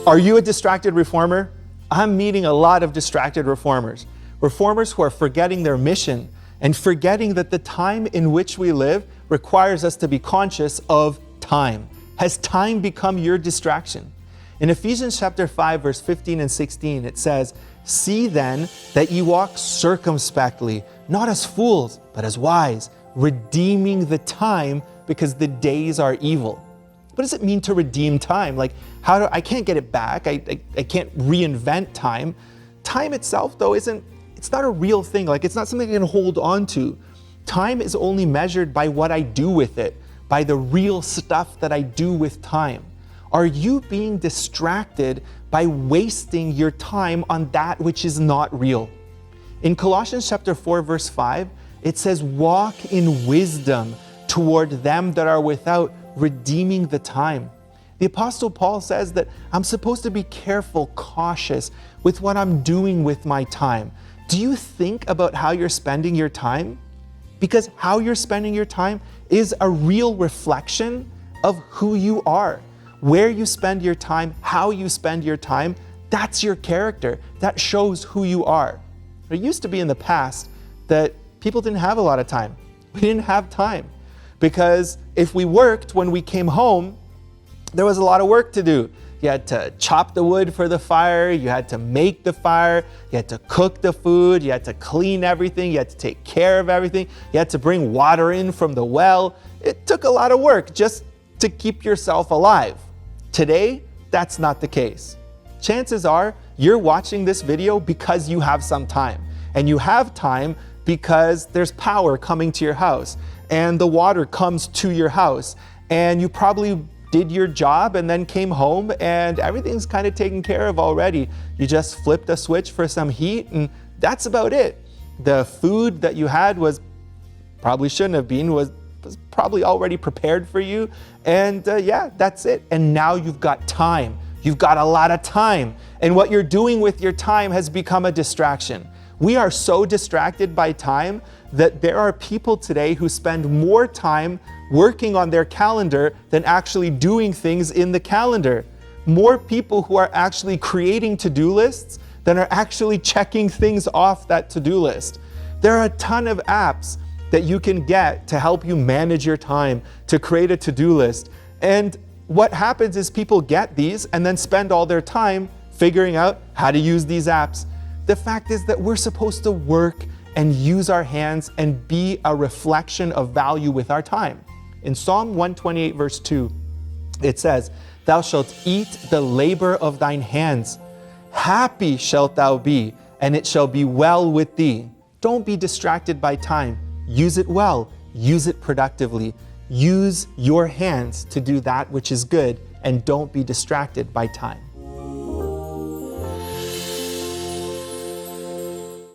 Are you a distracted reformer? I'm meeting a lot of distracted reformers. Reformers who are forgetting their mission and forgetting that the time in which we live requires us to be conscious of time. Has time become your distraction? In Ephesians chapter 5, verse 15 and 16, it says, "See then that ye walk circumspectly, not as fools, but as wise, redeeming the time, because the days are evil." What does it mean to redeem time? Like, I can't get it back. I can't reinvent time. Time itself, though, it's not a real thing. Like, it's not something I can hold on to. Time is only measured by what I do with it, by the real stuff that I do with time. Are you being distracted by wasting your time on that which is not real? In Colossians chapter 4, verse 5, it says, "Walk in wisdom toward them that are without, redeeming the time." The Apostle Paul says that I'm supposed to be careful, cautious with what I'm doing with my time. Do you think about how you're spending your time? Because how you're spending your time is a real reflection of who you are. Where you spend your time, how you spend your time, that's your character. That shows who you are. It used to be in the past that people didn't have a lot of time. We didn't have time because if we worked when we came home, there was a lot of work to do. You had to chop the wood for the fire, you had to make the fire, you had to cook the food, you had to clean everything, you had to take care of everything, you had to bring water in from the well. It took a lot of work just to keep yourself alive. Today, that's not the case. Chances are you're watching this video because you have some time. And you have time because there's power coming to your house and the water comes to your house. And you probably did your job and then came home and everything's kind of taken care of already. You just flipped a switch for some heat and that's about it. The food that you had was probably already prepared for you. And yeah, that's it. And now you've got time. You've got a lot of time. And what you're doing with your time has become a distraction. We are so distracted by time that there are people today who spend more time working on their calendar than actually doing things in the calendar. More people who are actually creating to-do lists than are actually checking things off that to-do list. There are a ton of apps that you can get to help you manage your time, to create a to-do list. And what happens is people get these and then spend all their time figuring out how to use these apps. The fact is that we're supposed to work and use our hands and be a reflection of value with our time. In Psalm 128, verse 2, it says, "Thou shalt eat the labor of thine hands. Happy shalt thou be, and it shall be well with thee." Don't be distracted by time. Use it well. Use it productively. Use your hands to do that which is good, and don't be distracted by time.